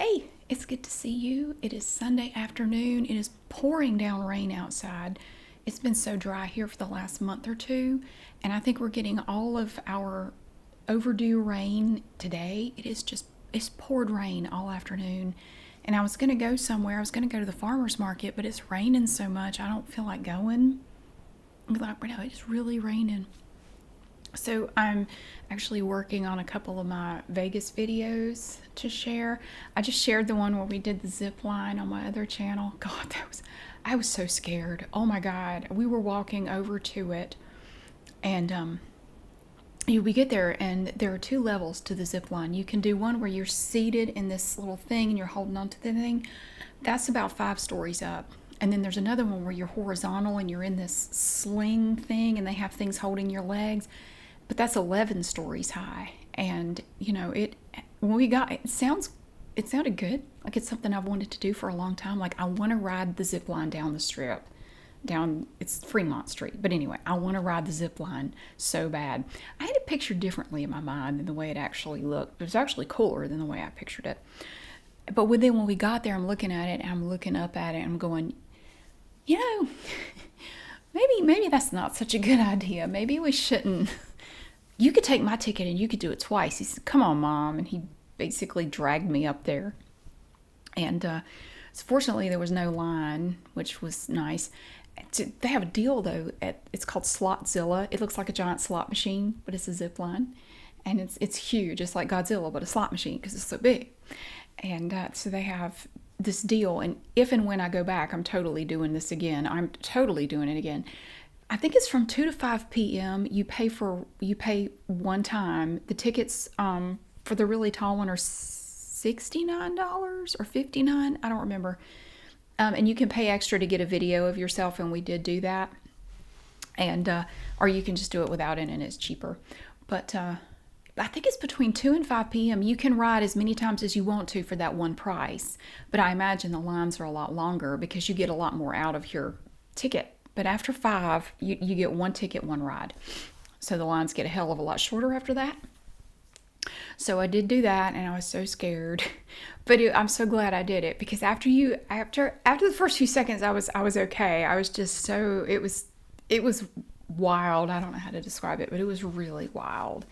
Hey, it's good to see you. It is Sunday afternoon. It is pouring down rain outside. It's been so dry here for the last month or two, and I think we're getting all of our overdue rain today. It's poured rain all afternoon. And I was going to go somewhere. I was going to go to the farmer's market, but it's raining so much I don't feel like going. I'm like, no, it's really raining. So I'm actually working on a couple of my Vegas videos to share. I just shared the one where we did the zip line on my other channel. God, I was so scared. Oh my God. We were walking over to it, and we get there, and there are two levels to the zip line. You can do one where you're seated in this little thing and you're holding onto the thing. That's about 5 stories up. And then there's another one where you're horizontal and you're in this sling thing and they have things holding your legs. But that's 11 stories high. And when we got it sounded good. Like it's something I've wanted to do for a long time. Like I want to ride the zip line down the strip. It's Fremont Street. But anyway, I want to ride the zip line so bad. I had it pictured differently in my mind than the way it actually looked. It was actually cooler than the way I pictured it. But then when we got there, I'm looking at it and I'm looking up at it and I'm going, you know, maybe that's not such a good idea. Maybe we shouldn't. You could take my ticket and you could do it twice. He said, come on, Mom. And he basically dragged me up there. And so fortunately, there was no line, which was nice. They have a deal, though. It's called Slotzilla. It looks like a giant slot machine, but it's a zip line. And it's huge. It's like Godzilla, but a slot machine because it's so big. And so they have this deal. And if and when I go back, I'm totally doing this again. I'm totally doing it again. I think it's from 2 to 5 p.m. You pay one time. The tickets for the really tall one are $69 or $59. I don't remember. And you can pay extra to get a video of yourself, and we did do that. And or you can just do it without it, and it's cheaper. But I think it's between 2 and 5 p.m. You can ride as many times as you want to for that one price. But I imagine the lines are a lot longer because you get a lot more out of your ticket. But after 5, you get one ticket, one ride. So the lines get a hell of a lot shorter after that. So I did do that, and I was so scared. But I'm so glad I did it because after the first few seconds, I was okay. I was just so it was wild. I don't know how to describe it, but it was really wild.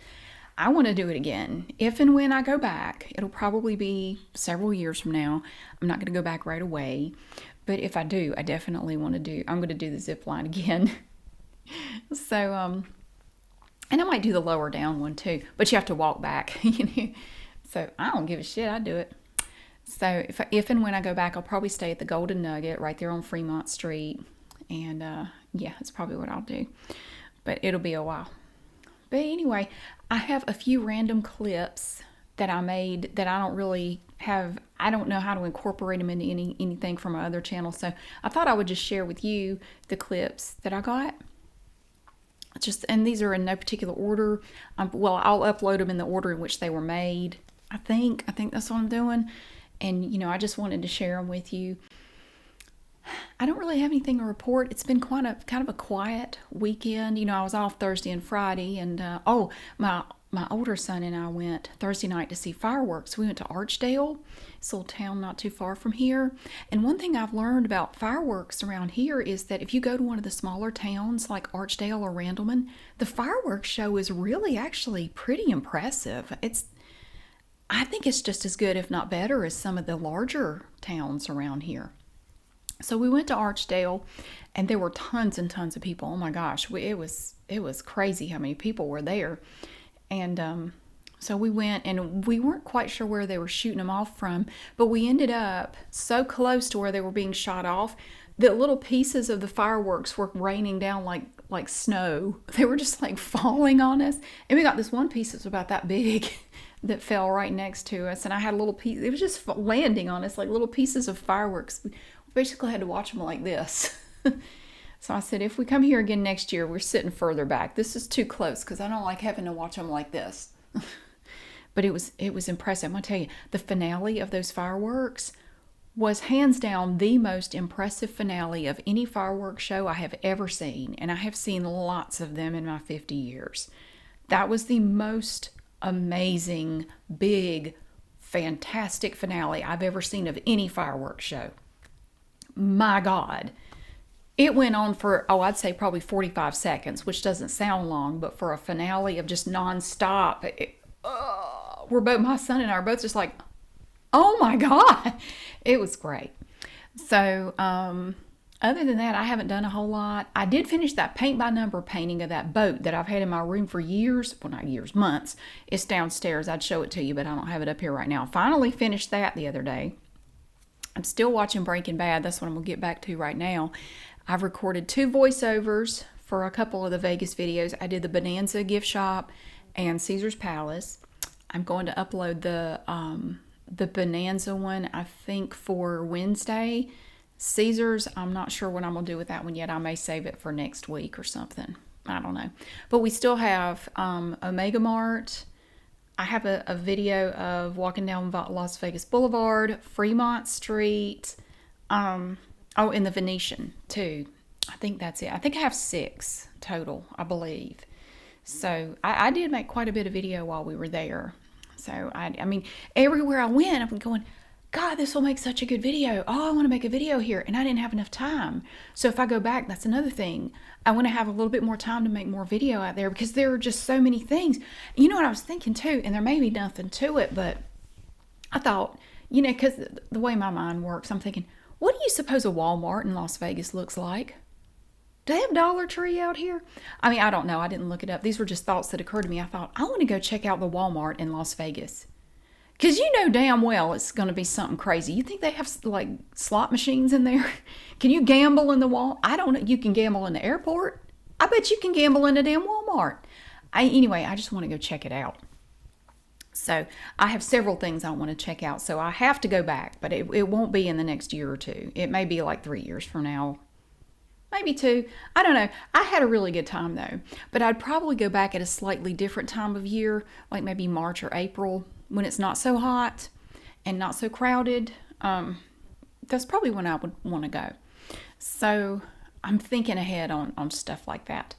I want to do it again. If and when I go back, it'll probably be several years from now. I'm not going to go back right away. But if I do, I definitely I'm going to do the zip line again. So, and I might do the lower down one too, but you have to walk back, So I don't give a shit. I do it. So if and when I go back, I'll probably stay at the Golden Nugget right there on Fremont Street. And yeah, that's probably what I'll do. But it'll be a while. But anyway, I have a few random clips that I made that I don't really have. I don't know how to incorporate them into anything from my other channel. So I thought I would just share with you the clips that I got. And these are in no particular order. Well, I'll upload them in the order in which they were made. I think that's what I'm doing. And I just wanted to share them with you. I don't really have anything to report. It's been kind of a quiet weekend. I was off Thursday and Friday, and my older son and I went Thursday night to see fireworks. We went to Archdale, this little town not too far from here. And one thing I've learned about fireworks around here is that if you go to one of the smaller towns like Archdale or Randleman, the fireworks show is really actually pretty impressive. I think it's just as good, if not better, as some of the larger towns around here. So we went to Archdale, and there were tons and tons of people. Oh my gosh, it was crazy how many people were there. And so we went, and we weren't quite sure where they were shooting them off from, but we ended up so close to where they were being shot off that little pieces of the fireworks were raining down like snow. They were just like falling on us. And we got this one piece that was about that big that fell right next to us. And I had a little piece, it was just landing on us like little pieces of fireworks. We basically had to watch them like this. So I said, if we come here again next year, we're sitting further back. This is too close because I don't like having to watch them like this. But it was impressive. I'm going to tell you, the finale of those fireworks was hands down the most impressive finale of any fireworks show I have ever seen. And I have seen lots of them in my 50 years. That was the most amazing, big fantastic finale I've ever seen of any fireworks show. My God. It went on for, oh, I'd say probably 45 seconds, which doesn't sound long, but for a finale of just nonstop, my son and I are both just like, oh my God. It was great. So, other than that, I haven't done a whole lot. I did finish that paint by number painting of that boat that I've had in my room for years. Well, not years, months. It's downstairs. I'd show it to you, but I don't have it up here right now. Finally finished that the other day. I'm still watching Breaking Bad. That's what I'm going to get back to right now. I've recorded 2 voiceovers for a couple of the Vegas videos. I did the Bonanza gift shop and Caesar's Palace. I'm going to upload the Bonanza one, I think, for Wednesday. Caesar's, I'm not sure what I'm going to do with that one yet. I may save it for next week or something. I don't know. But we still have Omega Mart. I have a video of walking down Las Vegas Boulevard, Fremont Street, in the Venetian too. I think that's it. I think I have 6 total, I believe. So I did make quite a bit of video while we were there. So I mean, everywhere I went, I'm going, God, this will make such a good video. Oh, I want to make a video here. And I didn't have enough time. So if I go back, that's another thing. I want to have a little bit more time to make more video out there because there are just so many things. You know what I was thinking too, and there may be nothing to it, but I thought, because the way my mind works, I'm thinking, what do you suppose a Walmart in Las Vegas looks like? Do they have Dollar Tree out here? I mean, I don't know. I didn't look it up. These were just thoughts that occurred to me. I thought, I want to go check out the Walmart in Las Vegas. Because you know damn well it's going to be something crazy. You think they have like slot machines in there? Can you gamble in the wall? I don't know. You can gamble in the airport. I bet you can gamble in a damn Walmart. Anyway, I just want to go check it out. So I have several things I want to check out. So I have to go back, but it won't be in the next year or 2. It may be like 3 years from now. Maybe 2. I don't know. I had a really good time though. But I'd probably go back at a slightly different time of year, like maybe March or April, when it's not so hot and not so crowded. That's probably when I would want to go. So I'm thinking ahead on stuff like that.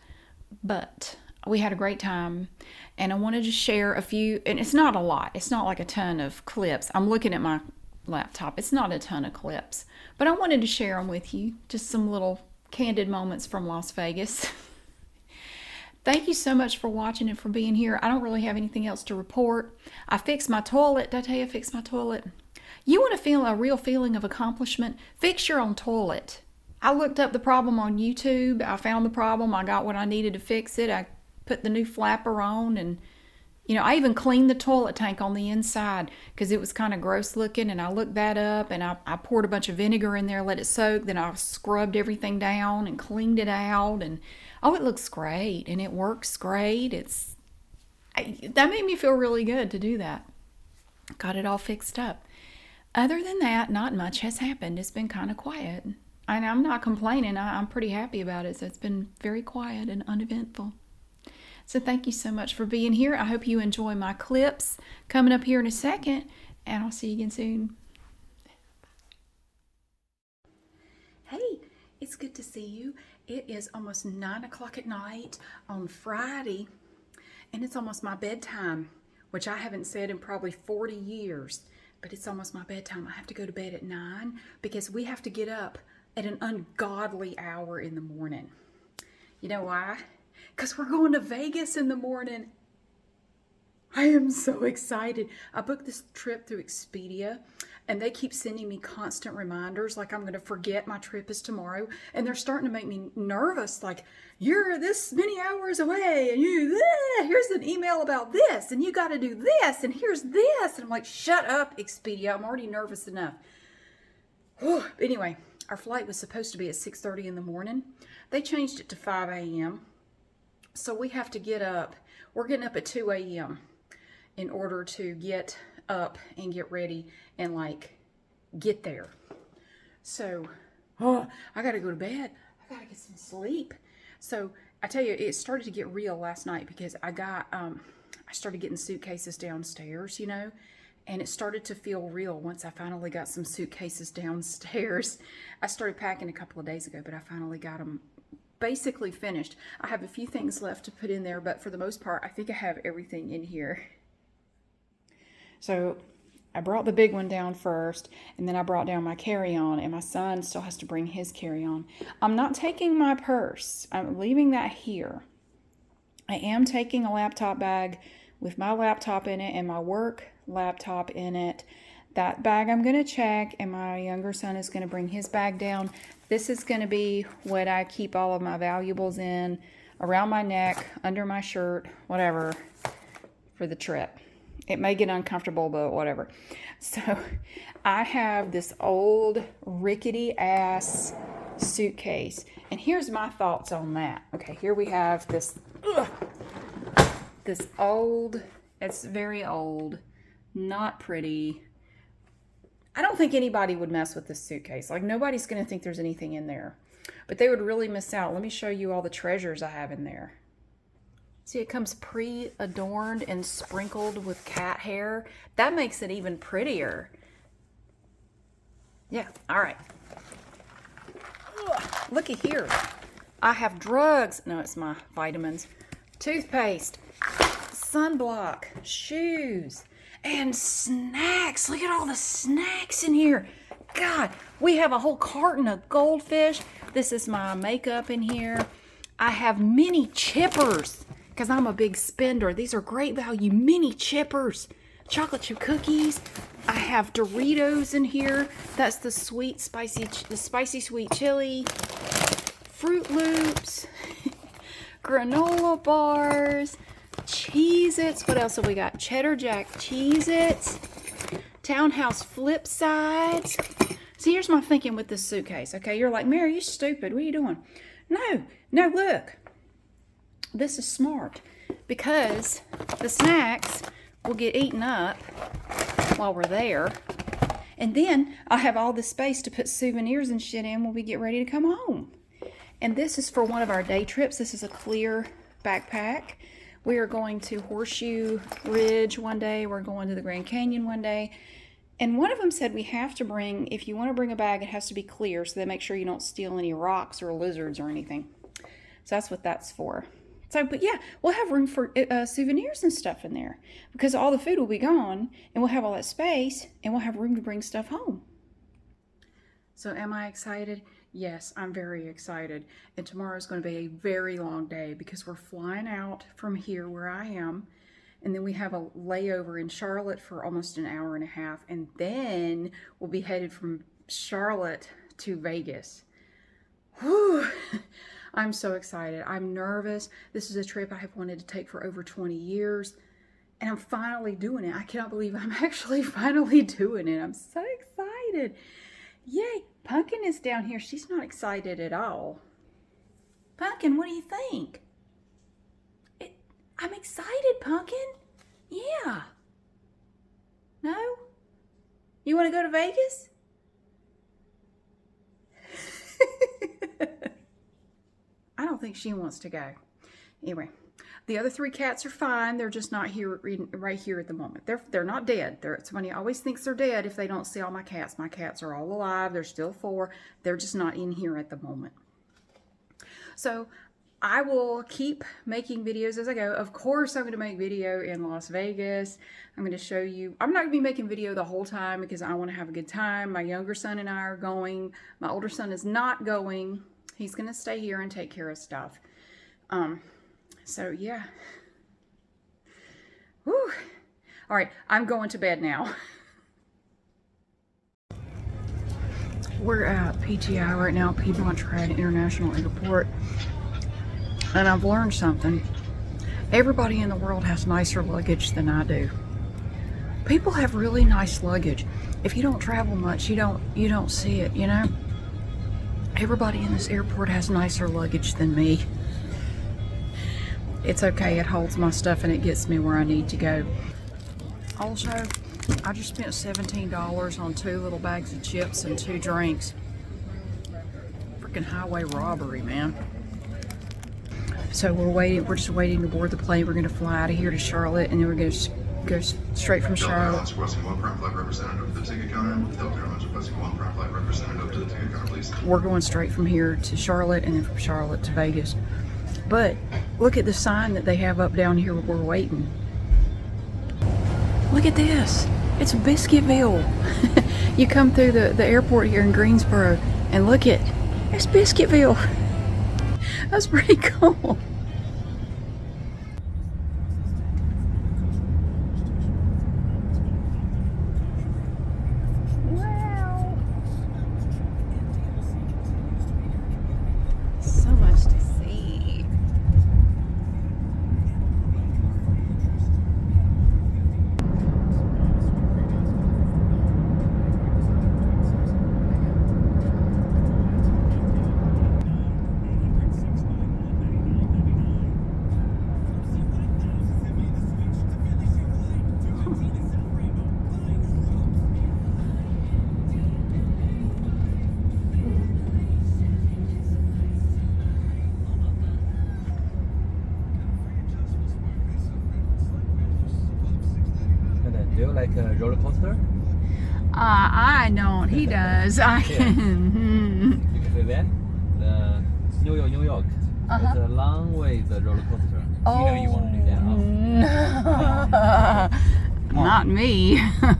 But we had a great time, and I wanted to share a few, and it's not a lot. It's not like a ton of clips. I'm looking at my laptop. It's not a ton of clips, but I wanted to share them with you. Just some little candid moments from Las Vegas. Thank you so much for watching and for being here. I don't really have anything else to report. I fixed my toilet. Did I tell you I fixed my toilet? You want to feel a real feeling of accomplishment? Fix your own toilet. I looked up the problem on YouTube. I found the problem. I got what I needed to fix it. I put the new flapper on, and I even cleaned the toilet tank on the inside because it was kind of gross looking, and I looked that up, and I poured a bunch of vinegar in there, let it soak, then I scrubbed everything down and cleaned it out, and it looks great, and it works great. That made me feel really good to do that. Got it all fixed up. Other than that, not much has happened. It's been kind of quiet, and I'm not complaining. I'm pretty happy about it, so it's been very quiet and uneventful. So thank you so much for being here. I hope you enjoy my clips coming up here in a second, and I'll see you again soon. Hey, it's good to see you. It is almost 9 o'clock at night on Friday, and it's almost my bedtime, which I haven't said in probably 40 years, but it's almost my bedtime. I have to go to bed at 9 because we have to get up at an ungodly hour in the morning. You know why? Because we're going to Vegas in the morning. I am so excited. I booked this trip through Expedia, and they keep sending me constant reminders like I'm going to forget my trip is tomorrow. And they're starting to make me nervous, like, you're this many hours away, and here's an email about this, and you got to do this, and here's this. And I'm like, shut up, Expedia. I'm already nervous enough. Anyway, our flight was supposed to be at 6:30 in the morning. They changed it to 5 a.m., so we have to get up. We're getting up at 2 a.m. in order to get up and get ready and get there. So, I got to go to bed. I got to get some sleep. So I tell you, it started to get real last night because I started getting suitcases downstairs, and it started to feel real once I finally got some suitcases downstairs. I started packing a couple of days ago, but I finally got them basically finished. I have a few things left to put in there, but for the most part, I think I have everything in here. So I brought the big one down first, and then I brought down my carry-on, and my son still has to bring his carry-on. I'm not taking my purse. I'm leaving that here. I am taking a laptop bag with my laptop in it and my work laptop in it. That bag I'm going to check, and my younger son is going to bring his bag down. This is going to be what I keep all of my valuables in, around my neck, under my shirt, whatever, for the trip. It may get uncomfortable, but whatever. So I have this old rickety ass suitcase. And here's my thoughts on that. Okay, here we have this old, it's very old, not pretty. I don't think anybody would mess with this suitcase. Like, nobody's going to think there's anything in there. But they would really miss out. Let me show you all the treasures I have in there. See, it comes pre-adorned and sprinkled with cat hair. That makes it even prettier. Yeah, all right. Ugh, look at here. I have drugs. No, it's my vitamins. Toothpaste, sunblock, shoes, and snacks. Look at all the snacks in here. God, we have a whole carton of goldfish. This is my makeup in here. I have mini chippers, because I'm a big spender. These are great value mini chippers. Chocolate chip cookies. I have Doritos in here. That's the sweet, spicy sweet chili. Fruit Loops. Granola bars. Cheez-Its. What else have we got? Cheddar Jack Cheez-Its. Townhouse Flip Sides. See, here's my thinking with this suitcase. Okay, you're like, Mary, you stupid. What are you doing? No, look. This is smart, because the snacks will get eaten up while we're there, and then I have all the space to put souvenirs and shit in when we get ready to come home. And this is for one of our day trips. This is a clear backpack. We are going to Horseshoe Ridge one day. We're going to the Grand Canyon one day. And one of them said we have to bring, if you want to bring a bag, it has to be clear, so they make sure you don't steal any rocks or lizards or anything. So that's what that's for. So, but yeah, we'll have room for souvenirs and stuff in there, because all the food will be gone, and we'll have all that space, and we'll have room to bring stuff home. So am I excited? Yes, I'm very excited. And tomorrow is going to be a very long day, because we're flying out from here where I am, and then we have a layover in Charlotte for almost an hour and a half, and then we'll be headed from Charlotte to Vegas. Whew. I'm so excited. I'm nervous. This is a trip I have wanted to take for over 20 years, and I'm finally doing it. I cannot believe I'm actually finally doing it. I'm so excited. Yay. Pumpkin is down here. She's not excited at all. Pumpkin, what do you think? I'm excited, Pumpkin. Yeah. No? You want to go to Vegas? I don't think she wants to go. Anyway, the other 3 cats are fine. They're just not here right here at the moment. They're not dead. Somebody always thinks they're dead if they don't see all my cats. My cats are all alive. There's still 4. They're just not in here at the moment. So I will keep making videos as I go. Of course, I'm going to make video in Las Vegas. I'm going to show you. I'm not going to be making video the whole time, because I want to have a good time. My younger son and I are going. My older son is not going. He's going to stay here and take care of stuff. So yeah. Whew. All right, I'm going to bed now. We're at PTI right now, Piedmont-Trad International Airport. And I've learned something. Everybody in the world has nicer luggage than I do. People have really nice luggage. If you don't travel much, you don't see it, you know? Everybody in this airport has nicer luggage than me. It's okay, it holds my stuff and it gets me where I need to go. Also, I just spent $17 on 2 little bags of chips and 2 drinks. Freaking highway robbery, man. So we're just waiting to board the plane. We're gonna fly out of here to Charlotte, and then we're gonna go straight from Charlotte. We're going straight from here to Charlotte, and then from Charlotte to Vegas. But look at the sign that they have up down here where we're waiting. Look at this. It's Biscuitville. You come through the airport here in Greensboro and look at, it's Biscuitville. That's pretty cool. Wow. So much to see. Do you like a roller coaster? I don't. He does. I can. Because we went the New York. It's a long way the roller coaster. Oh, you know you want to do that. no. Not me. Come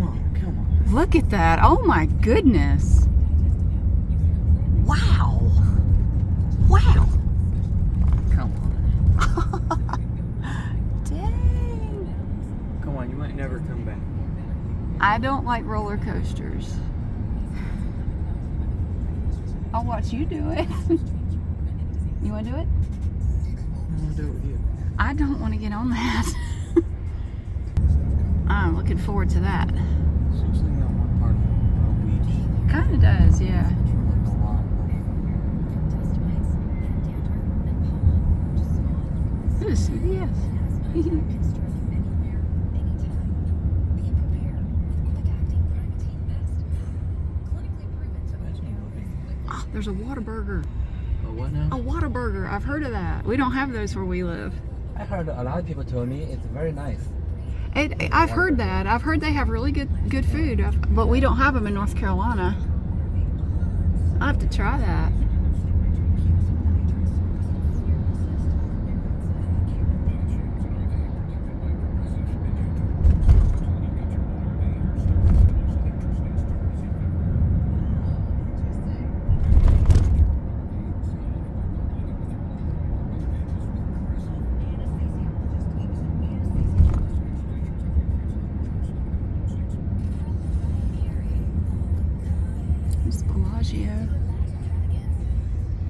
on. Look at that. Oh my goodness. Wow. Wow. Come on. Dang. Come on, you might never come back. I don't like roller coasters. I'll watch you do it. You want to do it? I'll do it with you. I don't want to get on that. I'm looking forward to that. Seems like that one part of the beach. Kind of does, yeah. Like a lot This is CBS. Oh, there's a Whataburger. But what now? A Whataburger. I've heard of that. We don't have those where we live. I heard a lot of people told me it's very nice. I've heard that. I've heard they have really good food, but we don't have them in North Carolina. I'll have to try that.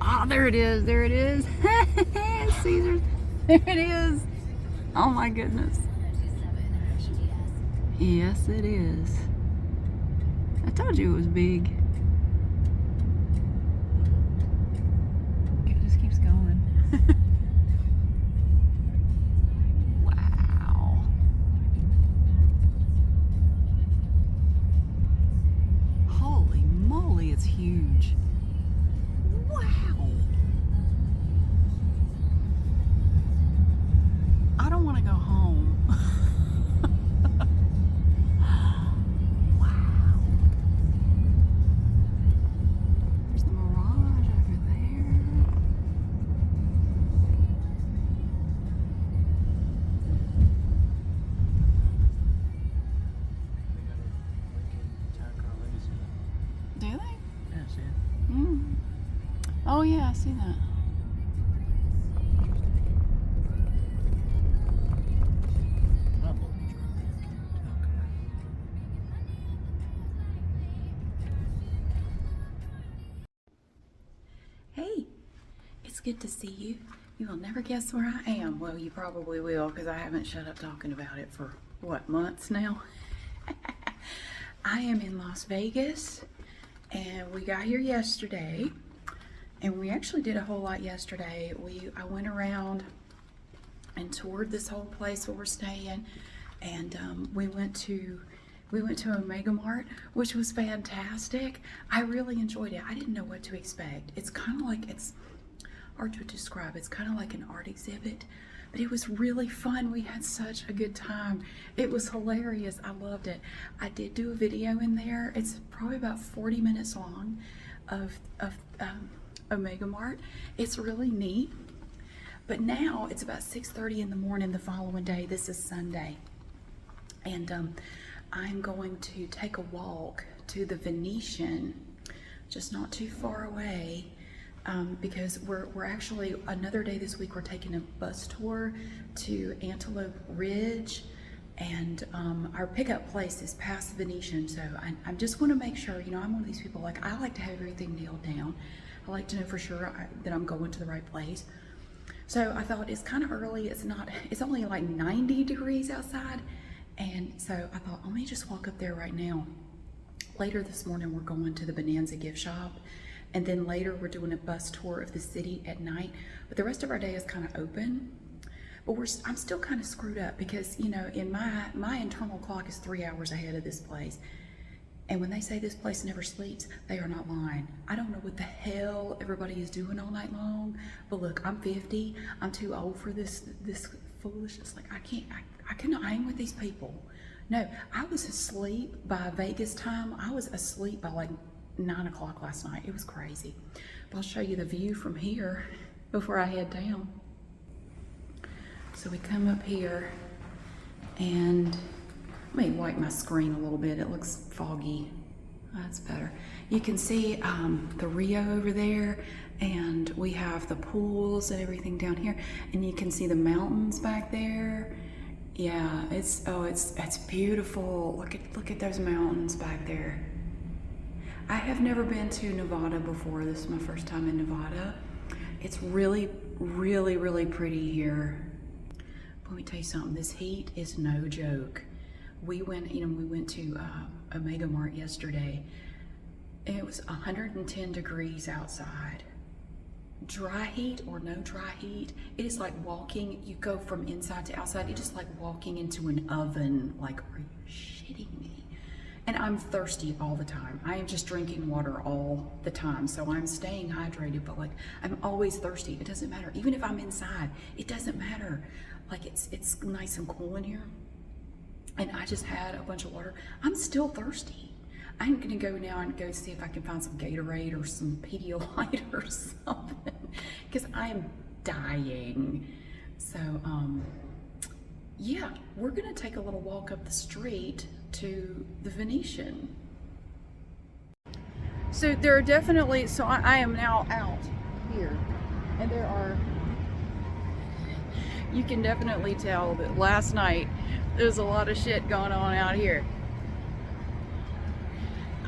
Oh, there it is. There it is. Caesar's. There it is. Oh my goodness. Yes, it is. I told you it was big. It just keeps going. Wow. Holy moly, it's huge. Wow. I don't want to go home. Wow. There's the Mirage over there. Do they? Yeah, see it? Mm. Oh yeah, I see that. Hey, it's good to see you. You will never guess where I am. Well, you probably will, because I haven't shut up talking about it for, what, months now? I am in Las Vegas, and we got here yesterday, and we actually did a whole lot yesterday. I went around and toured this whole place where we're staying, and we went to Omega Mart, which was fantastic. I really enjoyed it. I didn't know what to expect. It's kind of like, it's hard to describe. It's kind of like an art exhibit, but it was really fun. We had such a good time. It was hilarious. I loved it. I did do a video in there. It's probably about 40 minutes long of Omega Mart. It's really neat. But now it's about 6:30 in the morning the following day. This is Sunday. And I'm going to take a walk to the Venetian, just not too far away, because we're actually, another day this week, we're taking a bus tour to Antelope Ridge, and our pickup place is past the Venetian. So I just want to make sure, you know, I'm one of these people, like, I like to have everything nailed down. I like to know for sure that I'm going to the right place. So I thought, it's kind of early, it's only like 90 degrees outside, and so I thought, let me just walk up there right now. Later this morning, we're going to the Bonanza gift shop, and then later we're doing a bus tour of the city at night. But the rest of our day is kind of open. But I'm still kind of screwed up because, you know, in my internal clock is 3 hours ahead of this place. And when they say this place never sleeps, they are not lying. I don't know what the hell everybody is doing all night long. But look, I'm 50. I'm too old for this foolishness. Like, I cannot hang with these people. No, I was asleep by Vegas time. I was asleep by like 9 o'clock last night. It was crazy. But I'll show you the view from here before I head down. So we come up here, and let me wipe my screen a little bit. It looks foggy. That's better. You can see the Rio over there, and we have the pools and everything down here, and you can see the mountains back there. Yeah, it's beautiful. Look at those mountains back there. I have never been to Nevada before. This is my first time in Nevada. It's really, really, really pretty here. Let me tell you something. This heat is no joke. We went to Omega Mart yesterday, and it was 110 degrees outside. Dry heat or no dry heat, it is like walking, you go from inside to outside, it is like walking into an oven. Like, are you shitting me? And I'm thirsty all the time. I am just drinking water all the time, so I'm staying hydrated, but like, I'm always thirsty. It doesn't matter. Even if I'm inside, it doesn't matter. Like, it's nice and cool in here, and I just had a bunch of water. I'm still thirsty. I'm gonna go now and go see if I can find some Gatorade or some Pedialyte or something, because I am dying. So, yeah, we're gonna take a little walk up the street to the Venetian. So there are definitely, so I am now out here, and there are, you can definitely tell that last night there's a lot of shit going on out here.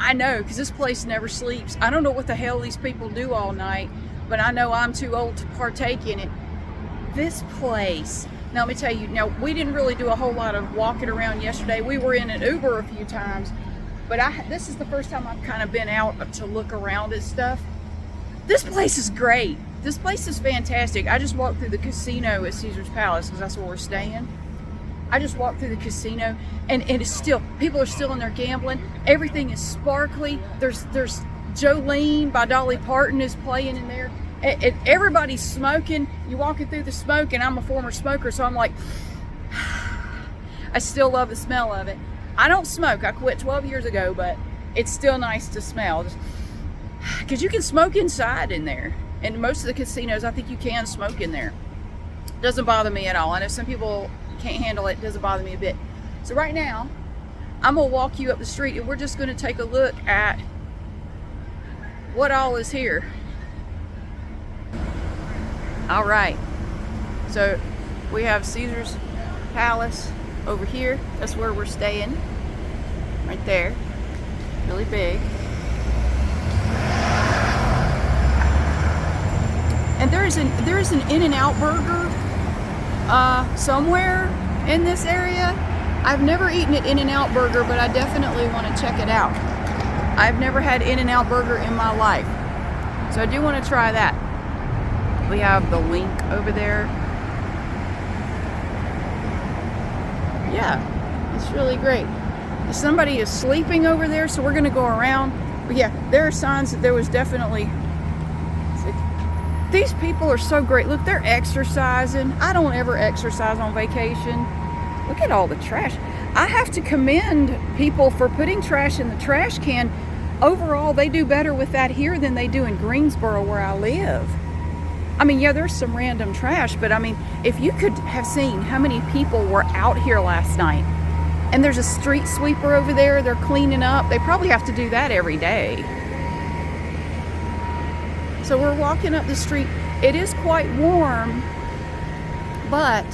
I know, because this place never sleeps. I don't know what the hell these people do all night, but I know I'm too old to partake in it. This place, now let me tell you, now we didn't really do a whole lot of walking around yesterday. We were in an Uber a few times, but this is the first time I've kind of been out to look around at stuff. This place is great. This place is fantastic. I just walked through the casino at Caesar's Palace because that's where we're staying. I just walked through the casino, and it's still, people are still in there gambling. Everything is sparkly. There's Jolene by Dolly Parton is playing in there. Everybody's smoking. You're walking through the smoke, and I'm a former smoker, so I'm like, I still love the smell of it. I don't smoke. I quit 12 years ago, but it's still nice to smell. Because you can smoke inside in there. And most of the casinos, I think you can smoke in there. Doesn't bother me at all. I know some people can't handle it. Doesn't bother me a bit. So right now, I'm gonna walk you up the street, and we're just gonna take a look at what all is here. All right, so we have Caesar's Palace over here. That's where we're staying, right there. Really big. And there is an In-N-Out burger somewhere in this area. I've never eaten an In-N-Out burger, but I definitely want to check it out. I've never had In-N-Out burger in my life, so I do want to try that. We have the link over there. Yeah, it's really great. Somebody is sleeping over there, so we're gonna go around. But yeah, there are signs that there was definitely, these people are so great. Look, they're exercising. I don't ever exercise on vacation. Look at all the trash. I have to commend people for putting trash in the trash can. Overall, they do better with that here than they do in Greensboro, where I live. I mean, yeah, there's some random trash, but I mean, if you could have seen how many people were out here last night. And there's a street sweeper over there. They're cleaning up. They probably have to do that every day. So we're walking up the street. It is quite warm, but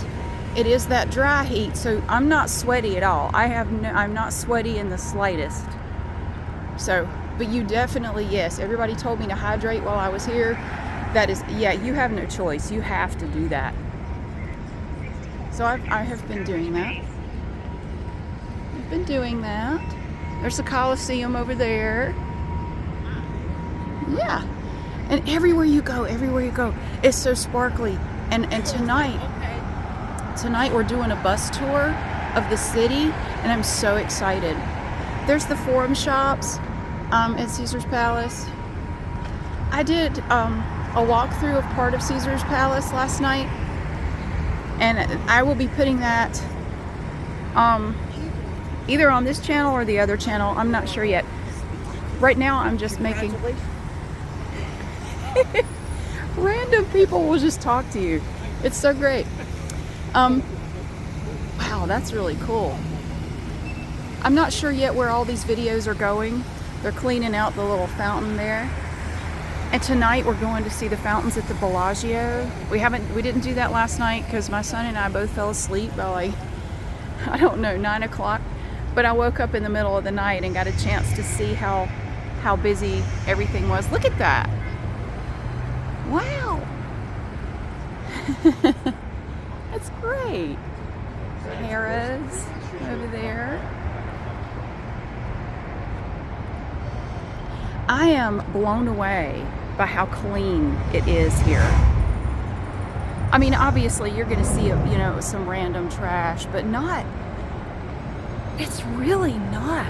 it is that dry heat. So I'm not sweaty at all. I'm not sweaty in the slightest. So, but you definitely, yes, everybody told me to hydrate while I was here. That is, yeah, you have no choice. You have to do that. So I have been doing that. I've been doing that. There's the Coliseum over there. Yeah. And everywhere you go, it's so sparkly. And tonight we're doing a bus tour of the city, and I'm so excited. There's the Forum shops at Caesar's Palace. I did a walkthrough of part of Caesar's Palace last night, and I will be putting that either on this channel or the other channel. I'm not sure yet. Right now I'm just making random people will just talk to you. It's so great. Wow, that's really cool. I'm not sure yet where all these videos are going. They're cleaning out the little fountain there. And tonight we're going to see the fountains at the Bellagio. We didn't do that last night because my son and I both fell asleep by like, I don't know, 9 o'clock. But I woke up in the middle of the night and got a chance to see how busy everything was. Look at that. Wow. That's great. Harrah's over there. I am blown away by how clean it is here. I mean, obviously you're going to see, some random trash, but it's really not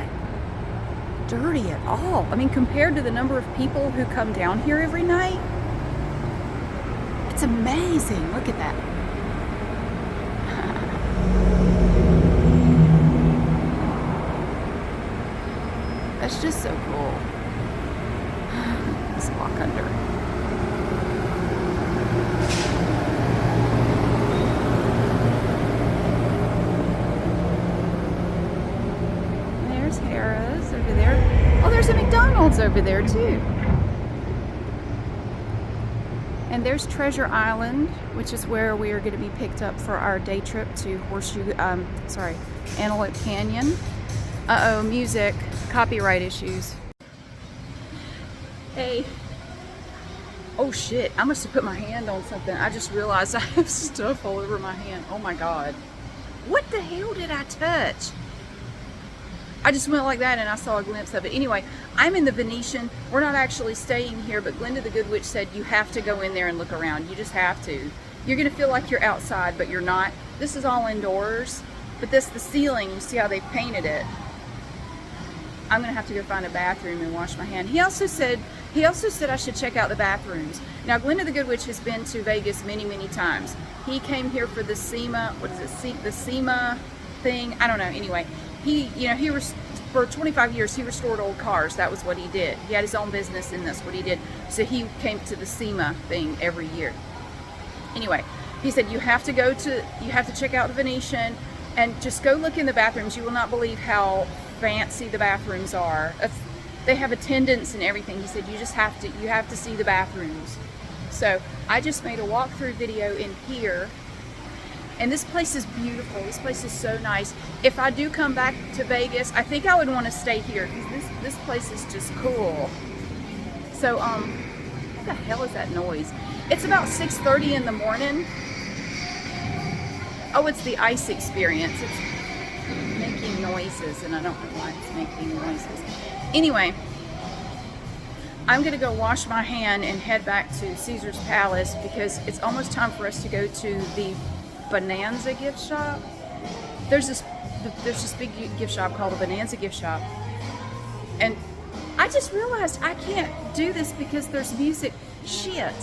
dirty at all. I mean, compared to the number of people who come down here every night, it's amazing. Look at that. That's just so cool. Let's walk under. There's Harrah's over there. Oh, there's a McDonald's over there too. And there's Treasure Island, which is where we are going to be picked up for our day trip to Antelope Canyon. Uh-oh, music, copyright issues. Hey. Oh shit, I must have put my hand on something. I just realized I have stuff all over my hand. Oh my God. What the hell did I touch? I just went like that and I saw a glimpse of it. Anyway, I'm in the Venetian. We're not actually staying here, but Glenda the Good Witch said you have to go in there and look around. You just have to. You're gonna feel like you're outside, but you're not. This is all indoors, but the ceiling, you see how they painted it. I'm gonna have to go find a bathroom and wash my hand. He also said I should check out the bathrooms. Now, Glenda the Good Witch has been to Vegas many, many times. He came here for the SEMA, the SEMA thing? I don't know. Anyway, he was for 25 years he restored old cars. That was what he did. He had his own business, and that's what he did. So he came to the SEMA thing every year. Anyway, he said you have to check out the Venetian and just go look in the bathrooms. You will not believe how fancy the bathrooms are. They have attendants and everything. He said you have to see the bathrooms. So I just made a walkthrough video in here, and this place is beautiful. This place is so nice. If I do come back to Vegas, I think I would want to stay here because this place is just cool. So what the hell is that noise? It's about 6:30 in the morning. Oh, it's the ice experience. It's making noises, and I don't know why it's making noises. Anyway, I'm gonna go wash my hand and head back to Caesar's Palace because it's almost time for us to go to the Bonanza gift shop. There's this big gift shop called the Bonanza gift shop, and I just realized I can't do this because there's music. Shit.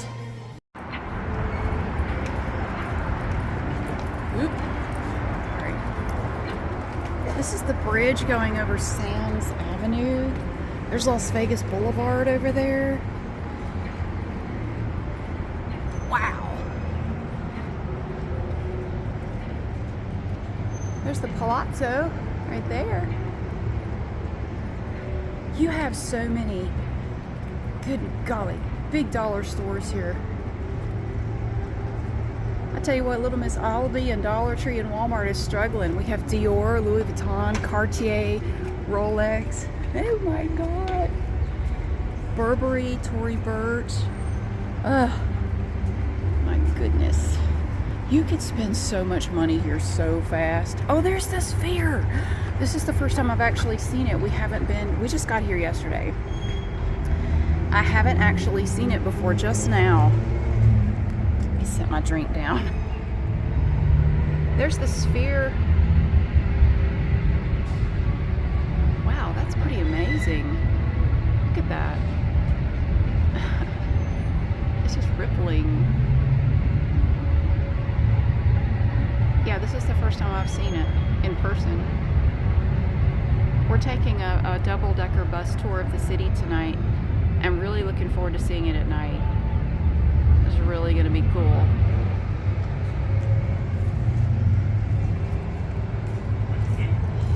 Oop. Sorry. This is the bridge going over Sands Avenue. There's Las Vegas Boulevard over there. Wow. There's the Palazzo right there. You have so many, good golly, big dollar stores here. I tell you what, Little Miss Aldi and Dollar Tree and Walmart is struggling. We have Dior, Louis Vuitton, Cartier, Rolex. Oh my God. Burberry, Tory Burch. Ugh. My goodness. You could spend so much money here so fast. Oh, there's the Sphere. This is the first time I've actually seen it. We just got here yesterday. I haven't actually seen it before, just now. Let me set my drink down. There's the Sphere. Wow, that's pretty amazing. Look at that. It's just rippling. Yeah, this is the first time I've seen it in person. We're taking a double-decker bus tour of the city tonight. I'm really looking forward to seeing it at night. It's really going to be cool.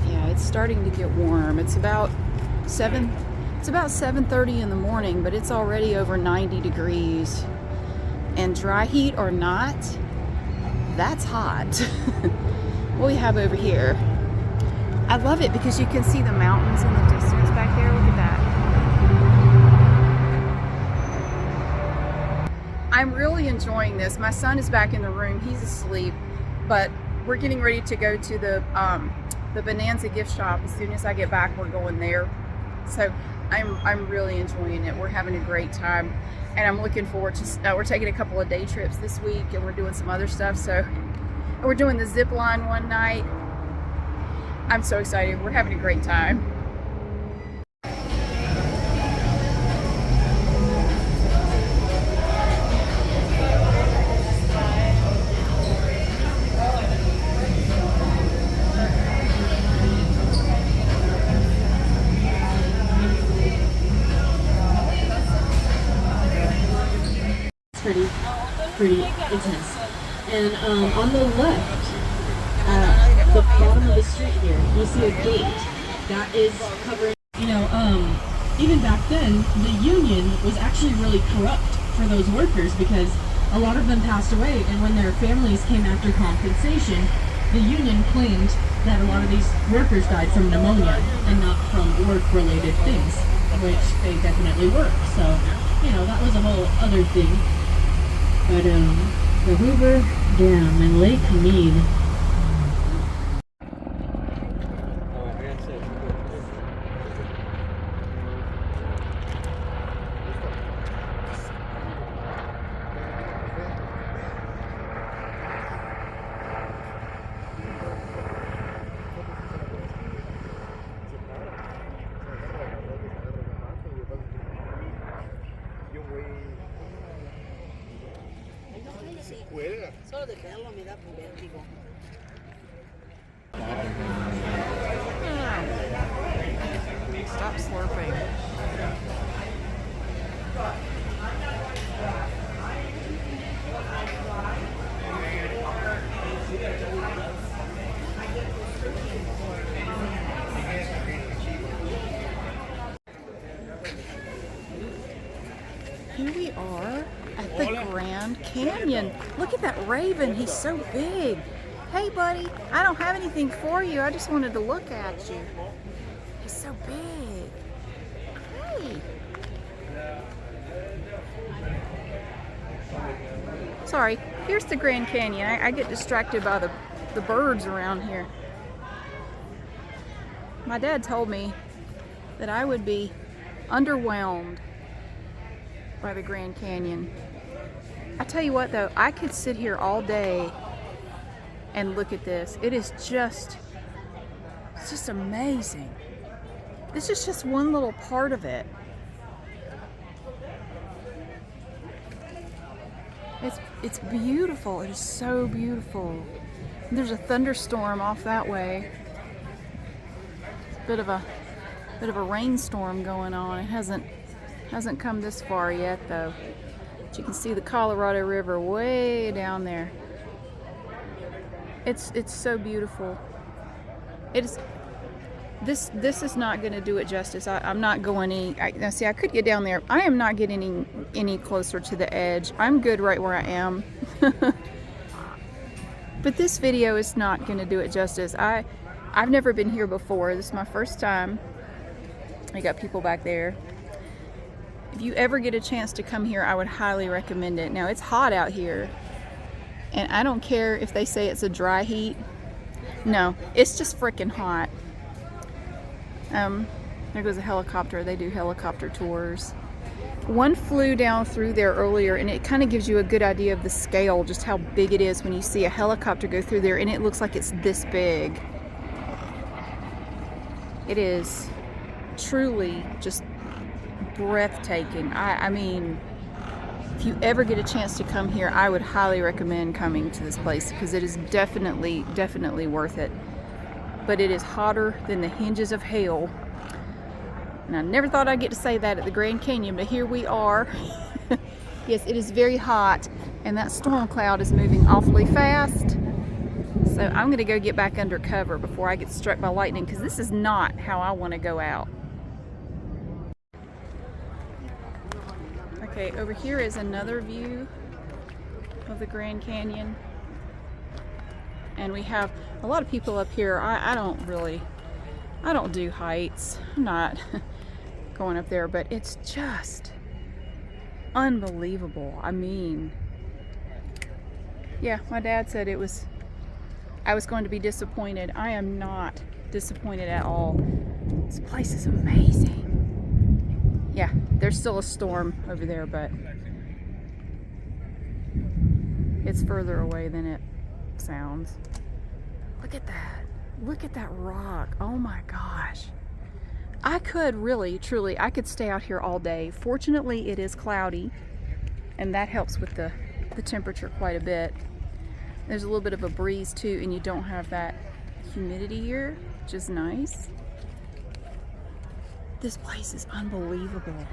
Yeah, it's starting to get warm. It's about 7:30 in the morning, but it's already over 90 degrees. And dry heat or not, that's hot. What we have over here. I love it because you can see the mountains in the distance back there. Look at that. I'm really enjoying this. My son is back in the room. He's asleep, but we're getting ready to go to the Bonanza gift shop. As soon as I get back, we're going there. So I'm really enjoying it. We're having a great time, and I'm looking forward to. We're taking a couple of day trips this week, and we're doing some other stuff. So we're doing the zip line one night. I'm so excited. We're having a great time. Pretty intense. And on the left, at the bottom of the street here, you see a gate that is covering. Even back then, the union was actually really corrupt for those workers because a lot of them passed away, and when their families came after compensation, the union claimed that a lot of these workers died from pneumonia and not from work-related things, which they definitely were. So, that was a whole other thing. But the Hoover Dam and Lake Mead. Solo de crearlo me da vértigo. Stop slurping. Here we are at the Grand Canyon. Look at that raven. He's so big. Hey, buddy. I don't have anything for you. I just wanted to look at you. He's so big. Hey. Sorry. Here's the Grand Canyon. I get distracted by the birds around here. My dad told me that I would be underwhelmed by the Grand Canyon. I tell you what though, I could sit here all day and look at this. It's just amazing. This is just one little part of it. It's beautiful. It is so beautiful. There's a thunderstorm off that way. It's a bit of a rainstorm going on. It hasn't come this far yet though. But you can see the Colorado River way down there. It's so beautiful. This is not going to do it justice. I'm not going now see, I could get down there. I am not getting any closer to the edge. I'm good right where I am. But this video is not going to do it justice. I've never been here before. This is my first time. I got people back there. If you ever get a chance to come here, I would highly recommend it. Now, it's hot out here, and I don't care if they say it's a dry heat. No, it's just freaking hot. There goes a helicopter. They do helicopter tours. One flew down through there earlier, and it kind of gives you a good idea of the scale, just how big it is when you see a helicopter go through there, and it looks like it's this big. It is truly just breathtaking. I mean, if you ever get a chance to come here, I would highly recommend coming to this place because it is definitely worth it. But it is hotter than the hinges of hell. And I never thought I'd get to say that at the Grand Canyon, but here we are. Yes, it is very hot, and that storm cloud is moving awfully fast. So I'm going to go get back under cover before I get struck by lightning, because this is not how I want to go out. Okay, over here is another view of the Grand Canyon. And we have a lot of people up here. I don't do heights. I'm not going up there, but it's just unbelievable. I mean, yeah, my dad said I was going to be disappointed. I am not disappointed at all. This place is amazing. Yeah, there's still a storm over there, but it's further away than it sounds. Look at that. Look at that rock. Oh my gosh. I could really, truly, I could stay out here all day. Fortunately, it is cloudy, and that helps with the temperature quite a bit. There's a little bit of a breeze too, and you don't have that humidity here, which is nice. This place is unbelievable.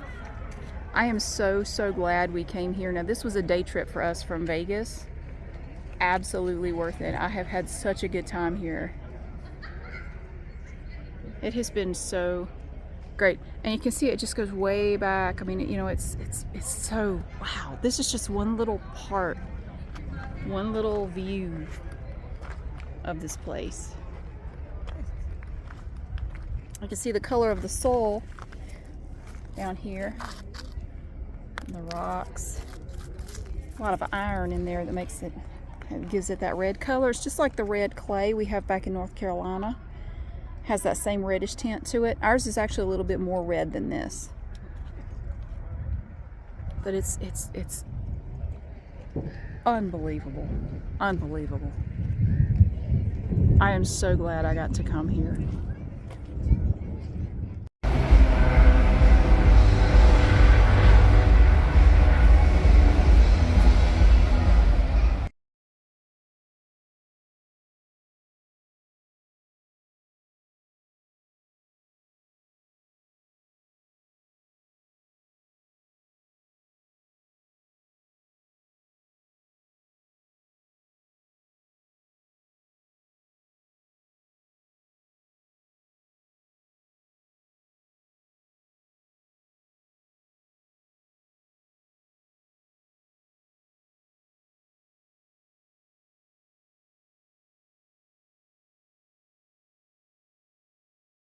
I am so glad we came here. Now, this was a day trip for us from Vegas. Absolutely worth it. I have had such a good time here. It has been so great, and you can see it just goes way back. I mean, you know, it's so, wow. This is just one little part, one little view of this place. I can see the color of the soil down here, and the rocks. A lot of iron in there that makes it, gives it that red color. It's just like the red clay we have back in North Carolina. Has that same reddish tint to it. Ours is actually a little bit more red than this. But it's unbelievable. Unbelievable. I am so glad I got to come here.